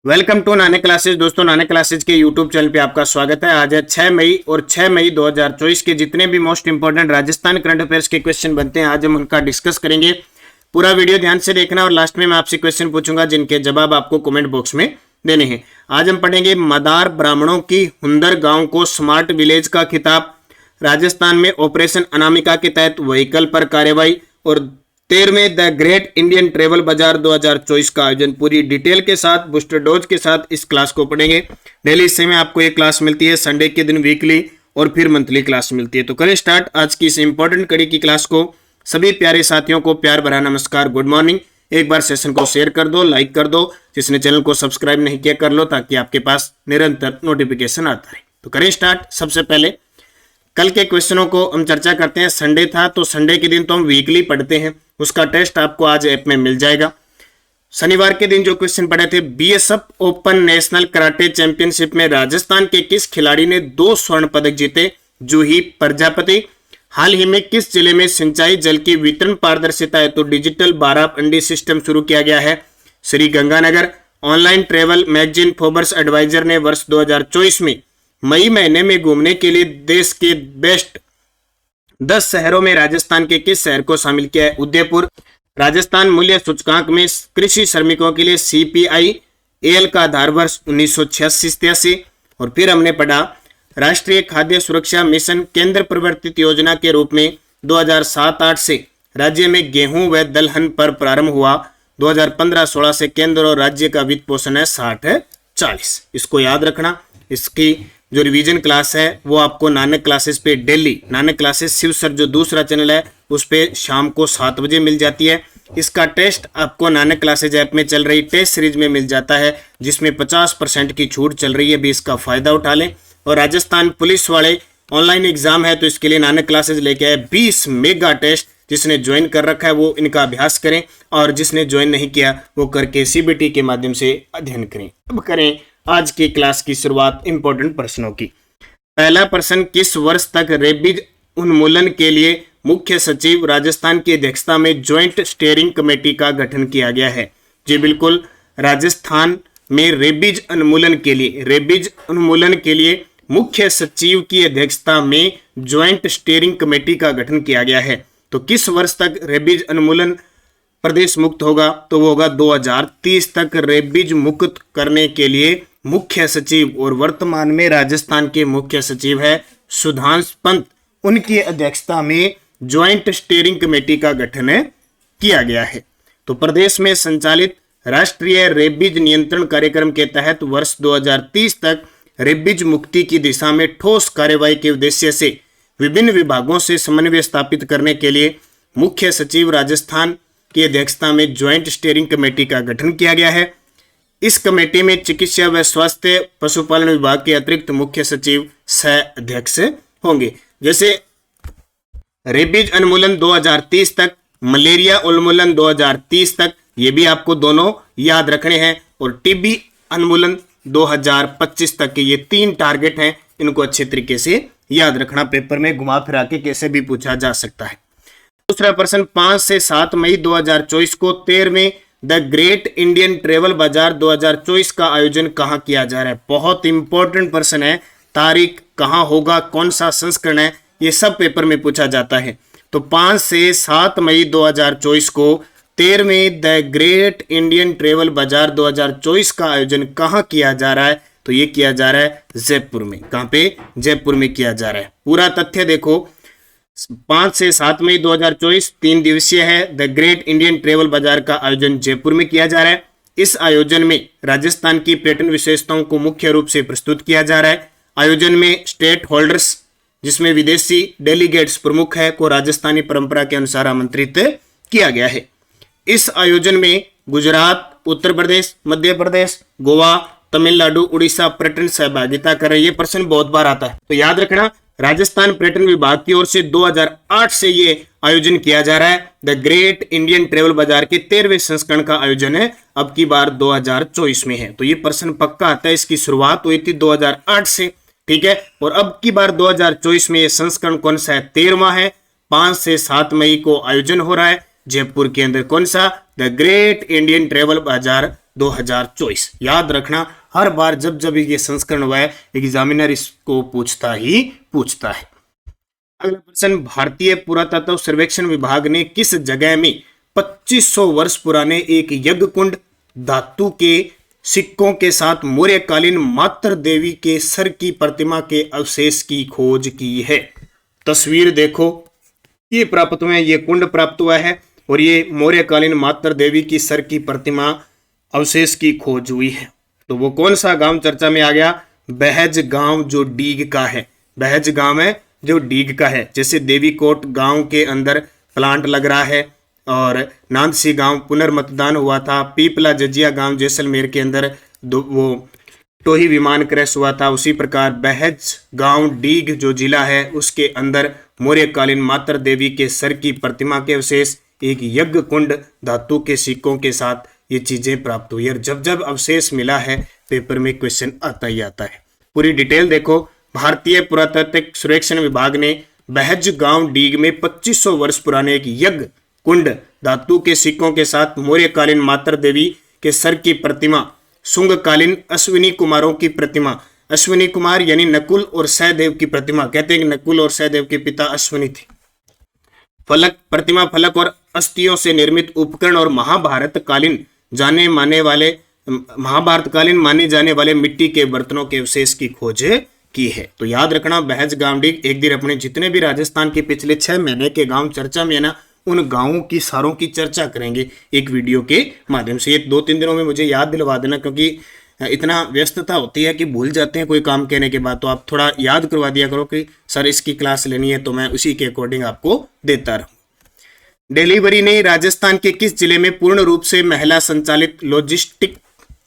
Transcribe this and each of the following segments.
Welcome to Nanak classes. दोस्तों, Nanak classes के YouTube channel पे आपका स्वागत है। आज है 6 मई और 6 मई 2024 के जितने भी most important Rajasthan current affairs के क्वेश्चन बनते हैं, आज हम उनका डिस्कस करेंगे। पूरा वीडियो ध्यान से देखना और लास्ट में मैं आपसे क्वेश्चन पूछूंगा जिनके जवाब आपको कमेंट बॉक्स में देने हैं। आज हम पढ़ेंगे मदार ब्राह्मणों की हुंदर गांव को स्मार्ट विलेज का खिताब, राजस्थान में ऑपरेशन अनामिका के तहत व्हीकल पर कार्रवाई और 13वें द ग्रेट इंडियन ट्रेवल बाजार 2024 का आयोजन। पूरी डिटेल के साथ बूस्टर डोज के साथ इस क्लास को पढ़ेंगे। डेली हिस्से में आपको एक क्लास मिलती है, संडे के दिन वीकली और फिर मंथली क्लास मिलती है। तो करें स्टार्ट आज की इस इंपॉर्टेंट कड़ी की क्लास को। सभी प्यारे साथियों को प्यार भरा नमस्कार, गुड मॉर्निंग। एक बार सेशन को शेयर कर दो, लाइक कर दो। जिसने चैनल को सब्सक्राइब नहीं किया कर लो ताकि आपके पास निरंतर नोटिफिकेशन आता रहे। तो करें स्टार्ट। सबसे पहले कल के क्वेश्चनों को हम चर्चा करते हैं। संडे था तो संडे के दिन तो हम वीकली पढ़ते हैं, उसका टेस्ट आपको आज ऐप में मिल जाएगा। शनिवार के दिन जो क्वेश्चन पढ़े थे, BSF open national karate championship में राजस्थान के किस खिलाड़ी ने 2 स्वर्ण पदक जीते? जूही प्रजापति। हाल ही में किस जिले में सिंचाई जल की वितरण पारदर्शिता हेतु डिजिटल 12 अंडी सिस्टम शुरू किया गया है? Shri Ganganagar. Online travel magazine Forbes advisor ने वर्ष 2024 में मई महीने में घूमने के लिए देश के बेस्ट 10 शहरों में राजस्थान के किस शहर को शामिल किया है? उदयपुर। राजस्थान मूल्य सूचकांक में कृषि श्रमिकों के लिए सीपीआई एल का आधार वर्ष 1986-87। और फिर हमने पढ़ा राष्ट्रीय खाद्य सुरक्षा मिशन केंद्र प्रवर्तित योजना के रूप में 2007-8 से राज्य में गेहूं व दलहन पर प्रारंभ हुआ। 2015-16 से केंद्र और राज्य का वित्त पोषण है 60-40। इसको याद रखना। इसकी जो रिवीजन क्लास है वो आपको नानक क्लासेस पे daily, Nanak classes Shiv sir जो दूसरा चैनल है उस पे शाम को 7 बजे मिल जाती है। इसका टेस्ट आपको नानक क्लासेज ऐप में चल रही टेस्ट सीरीज में मिल जाता है, जिसमें 50% की छूट चल रही है। भी इसका फायदा उठा लें। और राजस्थान पुलिस वाले ऑनलाइन एग्जाम है तो इसके लिए नानक क्लासेज लेके आए 20 मेगा टेस्ट। जिसने ज्वाइन कर रखा है वो इनका अभ्यास करें और जिसने ज्वाइन नहीं किया वो करके सीबीटी के माध्यम से अध्ययन करें। अब करें आज की क्लास की शुरुआत इंपॉर्टेंट प्रश्नों की। पहला प्रश्न, किस वर्ष तक रेबीज उन्मूलन के लिए मुख्य सचिव राजस्थान की अध्यक्षता में ज्वाइंट स्टीयरिंग कमेटी का गठन किया गया है? जी बिल्कुल, राजस्थान में रेबीज उन्मूलन के लिए मुख्य सचिव की अध्यक्षता में ज्वाइंट स्टीयरिंग कमेटी का गठन किया गया है। तो किस वर्ष तक रेबीज उन्मूलन प्रदेश मुक्त होगा? तो वो होगा 2030 तक रेबीज मुक्त करने के लिए मुख्य सचिव, और वर्तमान में राजस्थान के मुख्य सचिव है सुधांशु पंत, उनकी अध्यक्षता में ज्वाइंट स्टीयरिंग कमेटी का गठन किया गया है। तो प्रदेश में संचालित राष्ट्रीय रेबीज नियंत्रण कार्यक्रम के तहत वर्ष 2030 तक रेबीज मुक्ति की दिशा में ठोस कार्यवाही के उद्देश्य से विभिन्न विभागों से समन्वय स्थापित करने के लिए मुख्य सचिव राजस्थान की अध्यक्षता में ज्वाइंट स्टीयरिंग कमेटी का गठन किया गया है। इस कमेटी में चिकित्सा व स्वास्थ्य पशुपालन विभाग के अतिरिक्त मुख्य सचिव सह अध्यक्ष होंगे। जैसे रेबीज उन्मूलन 2030 तक, मलेरिया उन्मूलन 2030 तक, ये भी आपको दोनों याद रखने हैं। और टीबी उन्मूलन 2025 तक के ये 3 टारगेट हैं, इनको अच्छे तरीके से याद रखना। पेपर में घुमा फिरा के कैसे भी पूछा जा सकता है। दूसरा प्रश्न, 5 से 7 मई 2024 को 13वें द ग्रेट इंडियन ट्रेवल बाजार 2024 का आयोजन कहाँ किया जा रहा है? बहुत इंपॉर्टेंट प्रश्न है। तारीख, कहाँ होगा, कौन सा संस्करण है, ये सब पेपर में पूछा जाता है। तो 5 से 7 मई 2024 को 13वें द ग्रेट इंडियन ट्रेवल बाजार 2024 का आयोजन कहाँ किया जा रहा है? तो ये किया जा रहा है जयपुर में। कहाँ पे? जयपुर में किया जा रहा है। पूरा तथ्य देखो, 5 से 7 मई 2024 3 दिवसीय है। द ग्रेट इंडियन ट्रेवल बाजार का आयोजन जयपुर में किया जा रहा है। इस आयोजन में राजस्थान की पर्यटन विशेषताओं को मुख्य रूप से प्रस्तुत किया जा रहा है। आयोजन में स्टेट होल्डर्स, जिसमें विदेशी डेलीगेट्स प्रमुख है, को राजस्थानी परंपरा के अनुसार आमंत्रित किया गया है। इस आयोजन में गुजरात, उत्तर प्रदेश, मध्य प्रदेश, गोवा, तमिलनाडु, उड़ीसा पर्यटन सहभागिता कर रहे। ये प्रश्न बहुत बार आता है तो याद रखना। राजस्थान पर्यटन विभाग की ओर से 2008 से ये आयोजन किया जा रहा है। द ग्रेट इंडियन ट्रेवल बाजार के 13वें संस्करण का आयोजन है, अब की बार 2024 में है। तो ये प्रश्न पक्का आता है। इसकी शुरुआत हुई थी 2008 से, ठीक है। और अब की बार 2024 में ये संस्करण कौन सा है? 13वां है। 5 से 7 मई को आयोजन हो रहा है जयपुर के अंदर। कौन सा? द ग्रेट इंडियन ट्रेवल बाजार 2024। याद रखना, हर बार जब जब ये संस्करण हुआ है एग्जामिनर इसको पूछता ही पूछता है। अगला प्रश्न, भारतीय पुरातत्व सर्वेक्षण विभाग ने किस जगह में 2500 वर्ष पुराने एक यज्ञ कुंड, धातु के सिक्कों के साथ मौर्यकालीन मातृ देवी के सर की प्रतिमा के अवशेष की खोज की है? तस्वीर देखो, ये प्राप्त हुए, ये कुंड प्राप्त हुआ है और ये मौर्यकालीन मातृ देवी की सर की प्रतिमा अवशेष की खोज हुई है। तो वो कौन सा गांव चर्चा में आ गया? बहज गांव, जो डीग का है। बहज गांव है जो डीग का है। जैसे देवीकोट गांव के अंदर प्लांट लग रहा है और नांदसी गांव पुनर्मतदान हुआ था। पीपला जजिया गांव जैसलमेर के अंदर वो टोही विमान क्रैश हुआ था। उसी प्रकार बहज गांव डीग जो जिला है उसके अंदर मौर्यकालीन मातृ देवी के सर की प्रतिमा के अवशेष, एक यज्ञ कुंड, धातु के सिक्कों के साथ ये चीजें प्राप्त हुई। और जब जब अवशेष मिला है पेपर में क्वेश्चन आता ही आता है। पूरी डिटेल देखो, भारतीय पुरातत्व सर्वेक्षण विभाग ने बहज गांव डीग में 2500 वर्ष पुराने एक यज्ञ कुंड, धातु के सिक्कों के साथ मौर्यकालीन मातृ देवी के सर की प्रतिमा, शुंगकालीन अश्विनी कुमारों की प्रतिमा, अश्विनी कुमार यानी नकुल और सहदेव की प्रतिमा, कहते हैं कि नकुल और सहदेव के पिता अश्विनी थे, फलक प्रतिमा, फलक और अस्थियों से निर्मित उपकरण और महाभारत कालीन माने जाने वाले मिट्टी के बर्तनों के अवशेष की खोज की है। तो याद रखना, बहज गांव डीग, एक दिन अपने जितने भी राजस्थान के पिछले 6 महीने के गांव चर्चा में है ना, उन गांवों की सारों की चर्चा करेंगे एक वीडियो के माध्यम से। ये 2-3 दिनों में मुझे याद दिलवा देना, क्योंकि इतना व्यस्तता होती है कि भूल जाते हैं कोई काम कहने के बाद। तो आप थोड़ा याद करवा दिया करो कि सर इसकी क्लास लेनी है, तो मैं उसी के अकॉर्डिंग आपको देता रहूं। डिलीवरी ने राजस्थान के किस जिले में पूर्ण रूप से महिला संचालित लॉजिस्टिक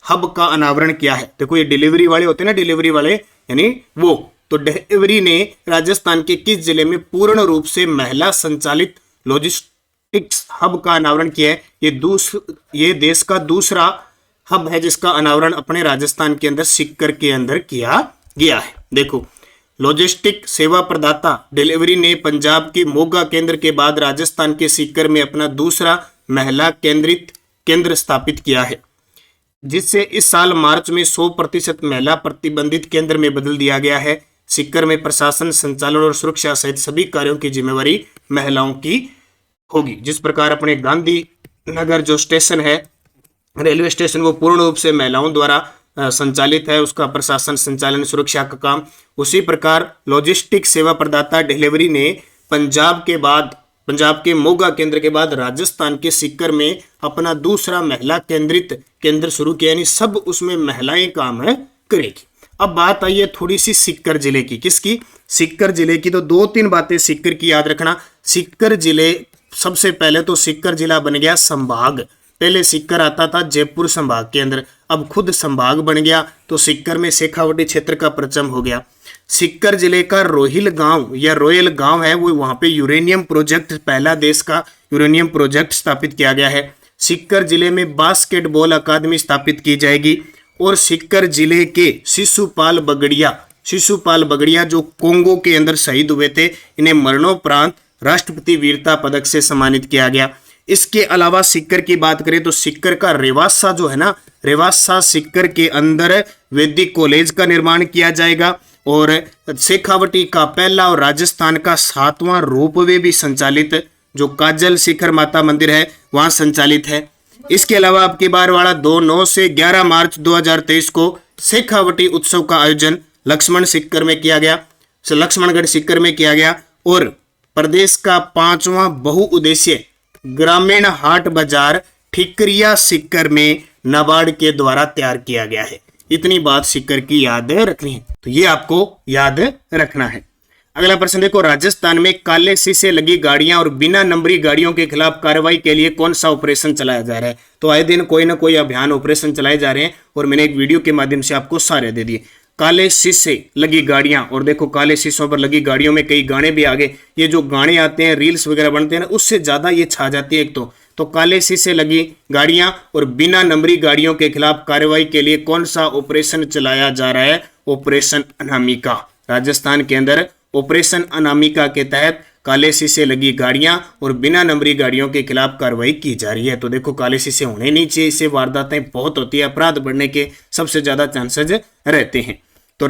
हब का अनावरण किया है? देखो ये डिलीवरी वाले होते हैं ना, डिलीवरी वाले यानी वो, तो डिलीवरी ने राजस्थान के किस जिले में पूर्ण रूप से महिला संचालित लॉजिस्टिक्स हब का अनावरण किया है? ये देश का दूसरा हब है जिसका अनावरण अपने राजस्थान के अंदर सीकर के अंदर किया गया है। देखो, लॉजिस्टिक सेवा प्रदाता डिलीवरी ने पंजाब के मोगा केंद्र के बाद राजस्थान के सीकर में अपना दूसरा महिला केंद्रित केंद्र स्थापित किया है, जिससे इस साल मार्च में 100% महिला प्रतिबंधित केंद्र में बदल दिया गया है। सीकर में प्रशासन, संचालन और सुरक्षा सहित सभी कार्यों की जिम्मेवारी महिलाओं की होगी। जिस प्रकार अपने गांधी नगर जो स्टेशन है, रेलवे स्टेशन, वो पूर्ण रूप से महिलाओं द्वारा संचालित है, उसका प्रशासन, संचालन, सुरक्षा का काम। उसी प्रकार लॉजिस्टिक सेवा प्रदाता डिलीवरी ने पंजाब के मोगा केंद्र के बाद राजस्थान के सीकर में अपना दूसरा महिला केंद्रित केंद्र शुरू किया, यानी सब उसमें महिलाएं काम करेगी। अब बात आई है थोड़ी सी सीकर जिले की। किसकी? सीकर जिले की। तो 2-3 बातें सीकर की याद रखना। सीकर जिले, सबसे पहले तो सीकर जिला बन गया संभाग। पहले सीकर आता था जयपुर संभाग के अंदर, अब खुद संभाग बन गया, तो सीकर में शेखावटी क्षेत्र का परचम हो गया। सीकर जिले का रोहिल गांव या रोयल गांव है, वो वहां पे यूरेनियम प्रोजेक्ट, पहला देश का यूरेनियम प्रोजेक्ट स्थापित किया गया है। सीकर जिले में बास्केटबॉल अकादमी स्थापित की जाएगी। और सीकर जिले के शिशुपाल बगड़िया जो कोंगो के अंदर शहीद हुए थे, इन्हें मरणोपरांत राष्ट्रपति वीरता पदक से सम्मानित किया गया। इसके अलावा सीकर की बात करें तो सीकर का रेवासा जो है ना, रेवासा सीकर के अंदर वैदिक कॉलेज का निर्माण किया जाएगा। और शेखावटी का पहला और राजस्थान का 7वां रोपवे भी संचालित, जो काजल शिखर माता मंदिर है वहां संचालित है। इसके अलावा अब की बार वाला 9 से 11 मार्च 2023 को शेखावटी उत्सव का आयोजन लक्ष्मणगढ़ सीकर में किया गया। और प्रदेश का 5वां बहुउद्देशीय ग्रामीण हाट बाजार ठिकरिया सीकर में नाबार्ड के द्वारा तैयार किया गया है। इतनी बात सीकर की याद रखनी है, तो ये आपको याद रखना है। अगला प्रश्न देखो, राजस्थान में काले शीशे लगी गाड़ियां और बिना नंबरी गाड़ियों के खिलाफ कार्रवाई के लिए कौन सा ऑपरेशन चलाया जा रहा है? तो आए दिन कोई ना कोई अभियान, ऑपरेशन चलाए जा रहे हैं और मैंने एक वीडियो के माध्यम से आपको सारे दे दिए। काले शीशे लगी गाड़ियां, और देखो काले शीशों पर लगी गाड़ियों में कई गाने भी आ गए। ये जो गाने आते हैं, रील्स वगैरह बनते हैं ना, उससे ज्यादा ये छा जाती है। एक तो काले शीशे लगी गाड़ियां और बिना नंबरी गाड़ियों के खिलाफ कार्रवाई के लिए कौन सा ऑपरेशन चलाया जा रहा है? ऑपरेशन अनामिका। राजस्थान के अंदर ऑपरेशन अनामिका के तहत काले शीशे लगी गाड़ियां और बिना नंबरी गाड़ियों के खिलाफ कार्रवाई की जा रही है। तो देखो काले शीशे होने नहीं चाहिए, इससे वारदातें बहुत होती है, अपराध बढ़ने के सबसे ज्यादा चांसेस रहते हैं। तो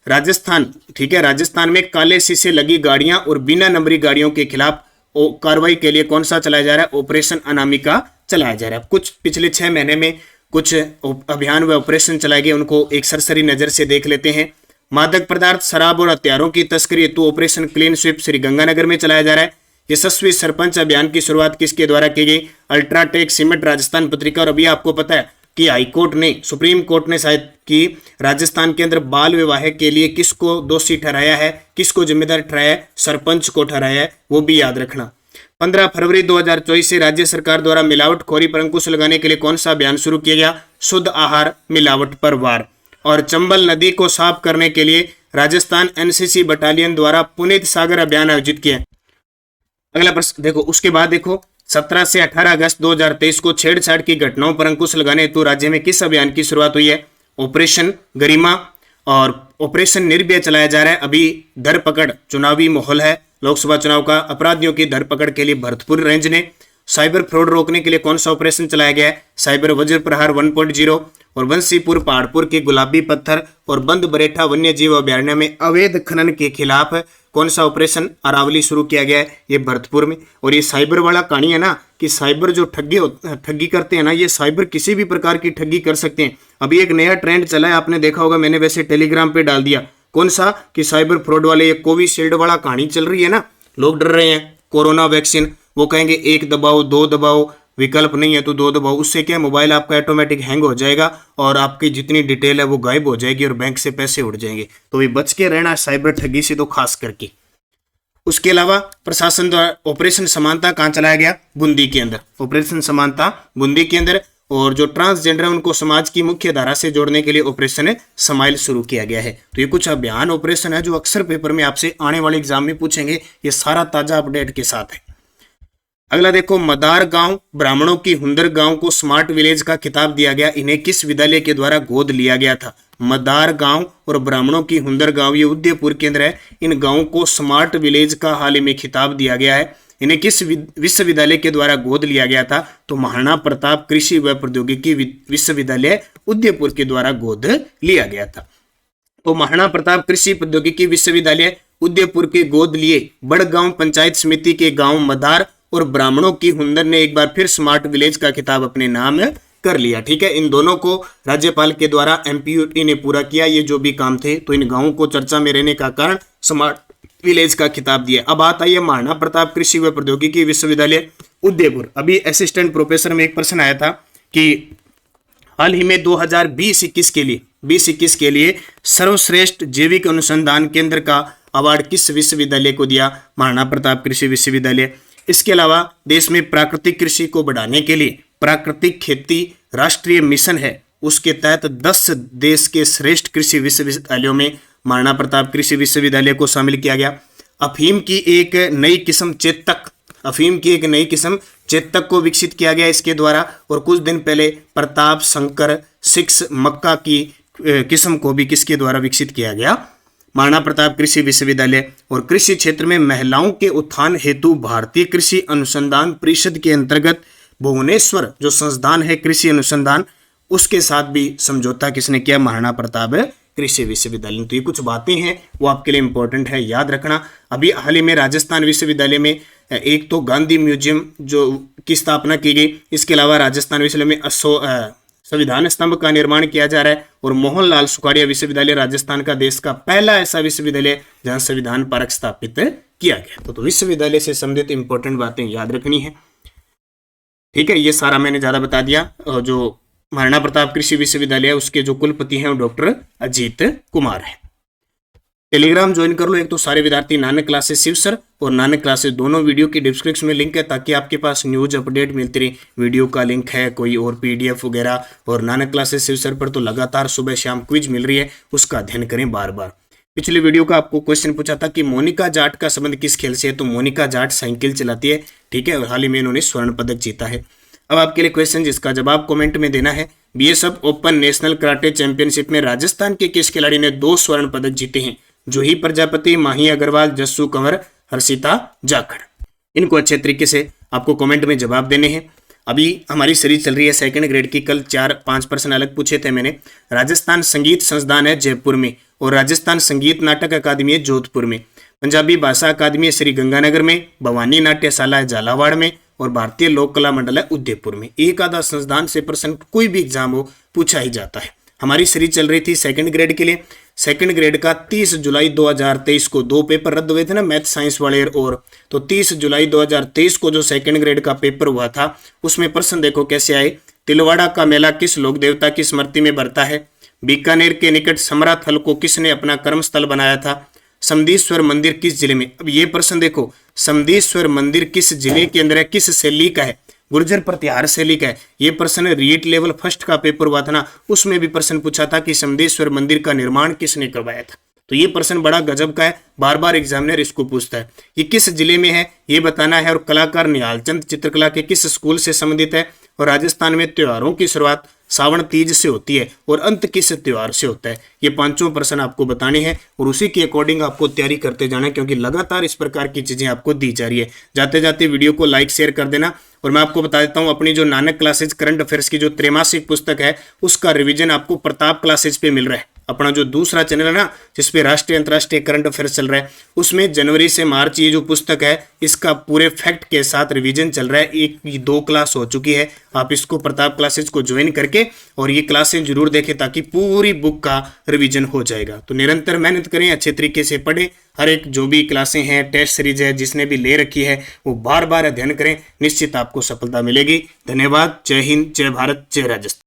राजस्थान, ठीक है, राजस्थान में काले शीशे लगी गाड़ियां और बिना नंबरी गाड़ियों के खिलाफ कार्रवाई के लिए कौन सा चलाया जा रहा है? ऑपरेशन अनामिका चलाया जा रहा है। कुछ पिछले 6 महीने में कुछ अभियान व ऑपरेशन चलाए गए, उनको एक सरसरी नजर से देख लेते हैं। मादक पदार्थ, शराब और हथियारों की तस्करी हेतु ऑपरेशन क्लीन स्वीप श्रीगंगानगर में चलाया जा रहा है। यशस्वी सरपंच अभियान की शुरुआत किसके द्वारा की गई? UltraTech cement Rajasthan Patrika. और अभी आपको पता है कि हाईकोर्ट ने, सुप्रीम कोर्ट ने शायद कि राजस्थान के अंदर बाल विवाह के लिए किसको दोषी ठहराया है, किसको जिम्मेदार ठहराया है? सरपंच को ठहराया है, वो भी याद रखना। 15 फरवरी 2024 से राज्य सरकार द्वारा मिलावटखोरी पर अंकुश लगाने के लिए कौन सा अभियान शुरू किया गया? शुद्ध आहार मिलावट पर वार। और चंबल नदी को साफ करने के लिए राजस्थान एनसीसी बटालियन द्वारा पुनीत सागर अभियान आयोजित किया। अगला प्रश्न देखो, उसके बाद देखो 17 से 18 अगस्त 2023 को छेड़छाड़ की घटनाओं पर अंकुश लगाने हेतु राज्य में किस अभियान की शुरुआत हुई है? ऑपरेशन गरिमा और ऑपरेशन निर्भय चलाया जा रहा है। अभी धरपकड़, चुनावी माहौल है, लोकसभा चुनाव का, अपराधियों की धरपकड़ के लिए भरतपुर रेंज ने। साइबर फ्रॉड रोकने के लिए कौन सा ऑपरेशन चलाया गया है? साइबर वज्र प्रहार 1.0। और बंसीपुर पहाड़पुर के गुलाबी पत्थर और बंद बरेठा वन्य जीव अभ्यारण्य में अवैध खनन के खिलाफ कौन सा ऑपरेशन अरावली शुरू किया गया है? ये भरतपुर में। और ये साइबर वाला कहानी है ना, कि साइबर जो ठगी करते हैं ना, ये साइबर किसी भी प्रकार की ठगी कर सकते हैं। अभी एक नया ट्रेंड चला है, आपने देखा होगा, मैंने वैसे टेलीग्राम पे डाल दिया। कौन सा? कि साइबर फ्रॉड वाले, ये कोविशील्ड वाला कहानी चल रही है ना, लोग डर रहे हैं कोरोना वैक्सीन, वो कहेंगे 1 दबाओ 2 दबाओ, विकल्प नहीं है तो 2 दबाओ। उससे क्या, मोबाइल आपका ऑटोमेटिक हैंग हो जाएगा और आपकी जितनी डिटेल है वो गायब हो जाएगी और बैंक से पैसे उड़ जाएंगे। तो ये बच के रहना साइबर ठगी से, तो खास करके। उसके अलावा प्रशासन द्वारा ऑपरेशन समानता कहाँ चलाया गया? बूंदी के अंदर। ऑपरेशन समानता बूंदी के अंदर। और जो ट्रांसजेंडर है उनको समाज की मुख्य धारा से जोड़ने के लिए ऑपरेशन स्माइल शुरू किया गया है। तो ये कुछ अभियान ऑपरेशन है जो अक्सर पेपर में आपसे आने वाले एग्जाम में पूछेंगे, ये सारा ताजा अपडेट के साथ है। अगला देखो, मदार गांव ब्राह्मणों की हुंदर गांव को स्मार्ट विलेज का खिताब दिया गया, इन्हें किस विद्यालय के द्वारा गोद लिया गया था? मदार गांव और ब्राह्मणों की हुंदर गांव, ये उदयपुर केंद्र है, इन गांवों को स्मार्ट विलेज का हाल ही में खिताब दिया गया है। इन्हें किस विश्वविद्यालय के द्वारा गोद लिया गया था? तो महाराणा प्रताप कृषि व प्रौद्योगिकी विश्वविद्यालय उदयपुर के द्वारा गोद लिया गया था। तो महाराणा प्रताप कृषि प्रौद्योगिकी विश्वविद्यालय उदयपुर के गोद लिए बड़गांव पंचायत समिति के गांव मदार और ब्राह्मणों की हुंदर ने एक बार फिर स्मार्ट विलेज का खिताब अपने नाम कर लिया। ठीक है, इन दोनों को राज्यपाल के द्वारा एमपीयूटी ने पूरा किया, ये जो भी काम थे। तो इन गांवों को चर्चा में रहने का कारण स्मार्ट विलेज का खिताब दिया। अब आता है महाराणा प्रताप कृषि व प्रौद्योगिकी विश्वविद्यालय उदयपुर। अभी असिस्टेंट प्रोफेसर में एक प्रश्न आया था कि हाल ही में 2020-21 के लिए सर्वश्रेष्ठ जैविक अनुसंधान केंद्र का अवार्ड किस विश्वविद्यालय को दिया? महाराणा प्रताप कृषि विश्वविद्यालय। इसके अलावा देश में प्राकृतिक कृषि को बढ़ाने के लिए प्राकृतिक खेती राष्ट्रीय मिशन है, उसके तहत 10 देश के श्रेष्ठ कृषि विश्वविद्यालयों में महाराणा प्रताप कृषि विश्वविद्यालय को शामिल किया गया। अफीम की एक नई किस्म चेतक को विकसित किया गया इसके द्वारा। और कुछ दिन पहले प्रताप शंकर 6 मक्का की किस्म को भी किसके द्वारा विकसित किया गया? महाराणा प्रताप कृषि विश्वविद्यालय। और कृषि क्षेत्र में महिलाओं के उत्थान हेतु भारतीय कृषि अनुसंधान परिषद के अंतर्गत भुवनेश्वर जो संस्थान है कृषि अनुसंधान, उसके साथ भी समझौता किसने किया? महाराणा प्रताप कृषि विश्वविद्यालय। तो ये कुछ बातें हैं वो आपके लिए इंपॉर्टेंट है, याद रखना। अभी हाल ही में राजस्थान विश्वविद्यालय में एक तो गांधी म्यूजियम जो की स्थापना की गई, इसके अलावा राजस्थान विश्वविद्यालय में संविधान स्तंभ का निर्माण किया जा रहा है। और मोहनलाल सुखाड़िया विश्वविद्यालय राजस्थान का देश का पहला ऐसा विश्वविद्यालय जहां संविधान पार्क स्थापित किया गया। तो विश्वविद्यालय से संबंधित इंपॉर्टेंट बातें याद रखनी है। ठीक है, ये सारा मैंने ज्यादा बता दिया। जो महाराणा प्रताप कृषि विश्वविद्यालय उसके जो कुलपति हैं वो डॉक्टर अजीत कुमार है। टेलीग्राम ज्वाइन कर लो। एक तो सारे विद्यार्थी नानक क्लासेस शिव सर और नानक क्लासेस दोनों वीडियो की डिस्क्रिप्शन में लिंक है, ताकि आपके पास न्यूज अपडेट मिलती रहे। वीडियो का लिंक है, कोई और पीडीएफ वगैरह। और नानक क्लासेस शिव सर पर तो लगातार सुबह शाम क्विज मिल रही है, उसका अध्ययन करें बार बार। पिछले वीडियो का आपको क्वेश्चन पूछा था कि मोनिका जाट का संबंध किस खेल से है? तो मोनिका जाट साइकिल चलाती है। ठीक है, और हाल ही में इन्होंने स्वर्ण पदक जीता है। अब आपके लिए क्वेश्चन जिसका जवाब कमेंट में देना है। BSF open national karate championship में राजस्थान के किस खिलाड़ी ने 2 स्वर्ण पदक जीते हैं? जूही प्रजापति, माही अग्रवाल, जस्सू कंवर, हर्षिता जाखड़। इनको अच्छे तरीके से आपको कमेंट में जवाब देने हैं। अभी हमारी सीरीज चल रही है सेकंड ग्रेड की। कल 4-5 प्रश्न अलग पूछे थे मैंने। राजस्थान संगीत संस्थान है जयपुर में, और राजस्थान संगीत नाटक अकादमी है जोधपुर में, पंजाबी भाषा अकादमी है श्री गंगानगर में, भवानी नाट्यशाला है झालावाड़ में, और भारतीय लोक कला मंडल है उदयपुर में। एक आधा संस्थान से प्रश्न कोई भी एग्जाम हो पूछा ही जाता है। हमारी सीरीज चल रही थी सेकंड ग्रेड के लिए। सेकंड ग्रेड का 30 जुलाई 2023 को 2 पेपर रद्द हुए थे ना, मैथ साइंस वाले और, तो 30 जुलाई 2023 को जो सेकंड ग्रेड का पेपर हुआ था उसमें प्रश्न देखो कैसे आए। तिलवाड़ा का मेला किस लोक देवता की स्मृति में बढ़ता है? बीकानेर के निकट समरा थल को किसने अपना कर्मस्थल बनाया था? समदीश्वर मंदिर किस जिले में? अब ये प्रश्न देखो, समदीश्वर मंदिर किस जिले के अंदर है, किस शैली का है? गुर्जर प्रतिहार शैली का है। ये प्रश्न रीट लेवल फर्स्ट का पेपर हुआ था ना, उसमें भी प्रश्न पूछा था कि समदेश्वर मंदिर का निर्माण किसने करवाया था। तो ये प्रश्न बड़ा गजब का है, बार बार एग्जामिनर इसको पूछता है। ये किस जिले में है ये बताना है, और कलाकार निहाल चंद चित्रकला के किस स्कूल से संबंधित है, और राजस्थान में त्योहारों की शुरुआत सावन तीज से होती है और अंत किस त्योहार से होता है। ये पांचों प्रश्न आपको बताने हैं और उसी के अकॉर्डिंग आपको तैयारी करते जाना है, क्योंकि लगातार इस प्रकार की चीजें आपको दी जा रही है। जाते जाते वीडियो को लाइक शेयर कर देना। और मैं आपको बता देता हूं, अपनी जो नानक क्लासेज करंट अफेयर्स की जो त्रैमासिक पुस्तक है उसका रिवीजन आपको प्रताप क्लासेज पे मिल रहा है। अपना जो दूसरा चैनल है ना जिसपे राष्ट्रीय अंतर्राष्ट्रीय करंट अफेयर्स चल रहा है, उसमें जनवरी से मार्च ये जो पुस्तक है इसका पूरे फैक्ट के साथ रिवीजन चल रहा है। 1-2 क्लास हो चुकी है। आप इसको प्रताप क्लासेज को ज्वाइन करके और ये क्लासें जरूर देखें ताकि पूरी बुक का रिवीजन हो जाएगा। तो निरंतर मेहनत करें, अच्छे तरीके से पढ़ें। हर एक जो भी क्लासें हैं, टेस्ट सीरीज है, जिसने भी ले रखी है वो बार बार अध्ययन करें, निश्चित आपको सफलता मिलेगी। धन्यवाद। जय हिंद, जय भारत, जय राजस्थान।